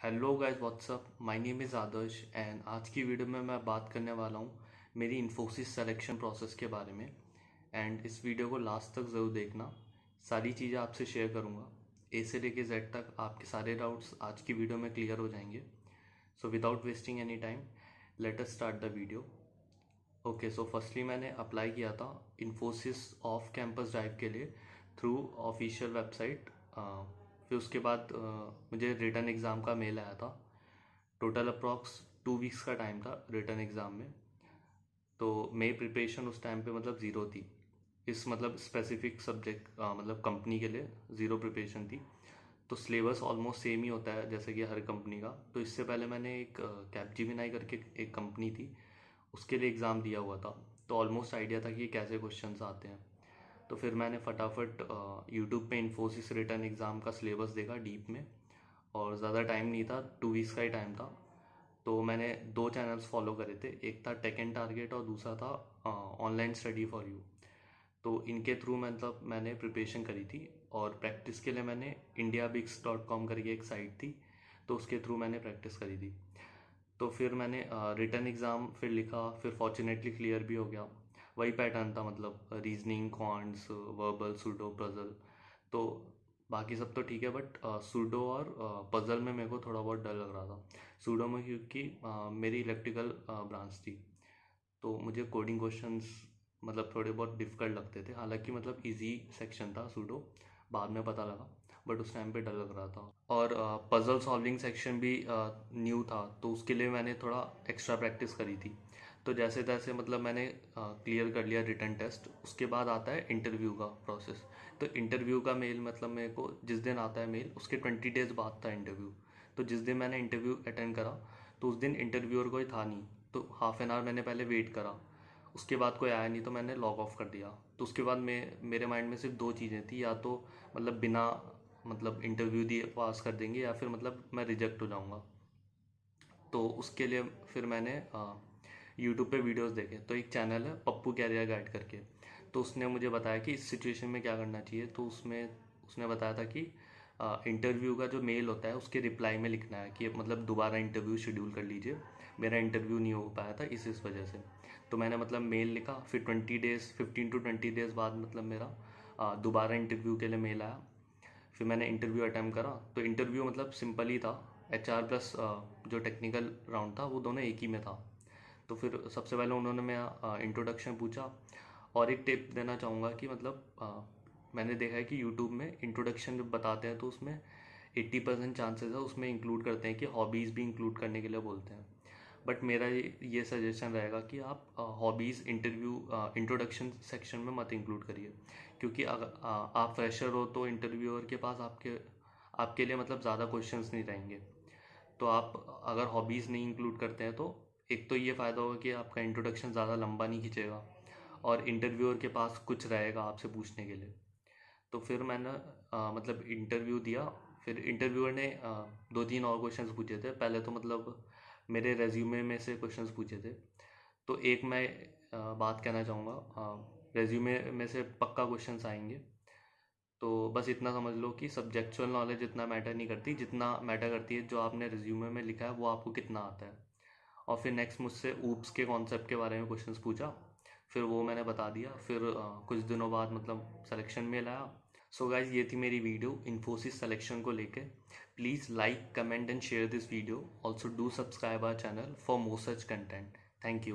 Hello guys, what's up. My name is Adarsh and आज की video में मैं बात करने वाला हूँ मेरी इन्फोसिस सिलेक्शन प्रोसेस के बारे में। एंड इस वीडियो को लास्ट तक ज़रूर देखना। सारी चीज़ें आपसे शेयर करूँगा, ए से लेके जेड तक। आपके सारे डाउट्स आज की वीडियो में क्लियर हो जाएंगे। So without wasting any time, let us start the video. Okay, so firstly मैंने अप्लाई किया था इन्फोसिस ऑफ कैंपस ड्राइव के लिए थ्रू ऑफिशियल वेबसाइट। फिर उसके बाद मुझे रिटर्न एग्ज़ाम का मेल आया था। टोटल अप्रॉक्स 2 वीक्स का टाइम था रिटर्न एग्ज़ाम में। तो मेरी प्रिपरेशन उस टाइम पे मतलब ज़ीरो थी। इस मतलब स्पेसिफिक सब्जेक्ट मतलब कंपनी के लिए ज़ीरो प्रिपरेशन थी। तो सिलेबस ऑलमोस्ट सेम ही होता है जैसे कि हर कंपनी का। तो इससे पहले मैंने एक कैपजेमिनाई करके एक कंपनी थी, उसके लिए एग्ज़ाम दिया हुआ था। तो ऑलमोस्ट आइडिया था कि कैसे क्वेश्चंस आते हैं। तो फिर मैंने फटाफट यूट्यूब पे इन्फोसिस रिटर्न एग्ज़ाम का सिलेबस देखा डीप में। और ज़्यादा टाइम नहीं था, 2 वीक्स का ही टाइम था। तो मैंने 2 चैनल्स फॉलो करे थे, एक था टेक एंड टारगेट और दूसरा था ऑनलाइन स्टडी फॉर यू। तो इनके थ्रू मतलब मैंने प्रिपरेशन करी थी। और प्रैक्टिस के लिए मैंने indiabix.com करके एक साइट थी, तो उसके थ्रू मैंने प्रैक्टिस करी थी। तो फिर मैंने रिटर्न एग्ज़ाम फिर लिखा, फिर फॉर्चुनेटली क्लियर भी हो गया। वही पैटर्न था, मतलब reasoning, quants, verbal, pseudo, puzzle. तो बाकी सब तो ठीक है, बट सूडो और पजल में मेरे को थोड़ा बहुत डर लग रहा था। सूडो में क्योंकि मेरी इलेक्ट्रिकल ब्रांच थी, तो मुझे कोडिंग क्वेश्चंस मतलब थोड़े बहुत डिफ़िकल्ट लगते थे। हालांकि मतलब इजी सेक्शन था सूडो, बाद में पता लगा, बट उस टाइम पे डर लग रहा था। और पजल सॉल्विंग सेक्शन भी न्यू था, तो उसके लिए मैंने थोड़ा एक्स्ट्रा प्रैक्टिस करी थी। तो जैसे तैसे मतलब मैंने क्लियर कर लिया रिटर्न टेस्ट। उसके बाद आता है इंटरव्यू का प्रोसेस। तो इंटरव्यू का मेल मतलब मेरे को जिस दिन आता है मेल, उसके 20 डेज बाद था इंटरव्यू। तो जिस दिन मैंने इंटरव्यू अटेंड करा, तो उस दिन इंटरव्यूअर कोई था नहीं। तो हाफ एन आवर मैंने पहले वेट करा, उसके बाद कोई आया नहीं, तो मैंने लॉग ऑफ कर दिया। तो उसके बाद मेरे माइंड में सिर्फ दो चीज़ें थी, या तो मतलब बिना मतलब इंटरव्यू दिए पास कर देंगे, या फिर मतलब मैं रिजेक्ट हो जाऊँगा। तो उसके लिए फिर मैंने यूट्यूब पे वीडियोस देखे। तो एक चैनल है पप्पू कैरियर गाइड करके, तो उसने मुझे बताया कि इस सिचुएशन में क्या करना चाहिए। तो उसमें उसने बताया था कि इंटरव्यू का जो मेल होता है उसके रिप्लाई में लिखना है कि मतलब दोबारा इंटरव्यू शेड्यूल कर लीजिए, मेरा इंटरव्यू नहीं हो पाया था इस वजह से। तो मैंने मतलब मेल लिखा, फिर 20 डेज़ 15 to 20 डेज़ बाद मतलब मेरा दोबारा इंटरव्यू के लिए मेल आया। फिर मैंने इंटरव्यू अटैम्प्ट करा। तो इंटरव्यू मतलब सिंपल ही था, HR प्लस जो टेक्निकल राउंड था वो दोनों एक ही में था। तो फिर सबसे पहले उन्होंने मेरा इंट्रोडक्शन पूछा। और एक टिप देना चाहूँगा कि मतलब मैंने देखा है कि यूट्यूब में इंट्रोडक्शन जब बताते हैं तो उसमें 80% चांसेस है उसमें इंक्लूड करते हैं कि हॉबीज़ भी इंक्लूड करने के लिए बोलते हैं। बट मेरा ये सजेशन रहेगा कि आप हॉबीज़ इंट्रोडक्शन सेक्शन में मत इंक्लूड करिए। क्योंकि अगर आप फ्रेशर हो तो इंटरव्यूअर के पास आपके आपके लिए मतलब ज़्यादा क्वेश्चंस नहीं रहेंगे। तो आप अगर हॉबीज़ नहीं इंक्लूड करते हैं, तो एक तो ये फ़ायदा होगा कि आपका इंट्रोडक्शन ज़्यादा लंबा नहीं खींचेगा, और इंटरव्यूअर के पास कुछ रहेगा आपसे पूछने के लिए। तो फिर मैंने मतलब इंटरव्यू दिया। फिर इंटरव्यूअर ने 2-3 और क्वेश्चंस पूछे थे। पहले तो मतलब मेरे रेज्यूमे में से क्वेश्चंस पूछे थे। तो एक मैं बात कहना चाहूँगा, रेज्यूमे में से पक्का क्वेश्चंस आएंगे। तो बस इतना समझ लो कि सब्जेक्चुअल नॉलेज इतना मैटर नहीं करती, जितना मैटर करती है जो आपने रिज्यूमे में लिखा है वो आपको कितना आता है। और फिर नेक्स्ट मुझसे ऊप्स के कॉन्सेप्ट के बारे में क्वेश्चंस पूछा। फिर वो मैंने बता दिया। फिर कुछ दिनों बाद मतलब सिलेक्शन मेल आया। सो गाइज, ये थी मेरी वीडियो इन्फोसिस सिलेक्शन को लेके। Please like, comment and share this video. Also do subscribe our channel for more such content. Thank you.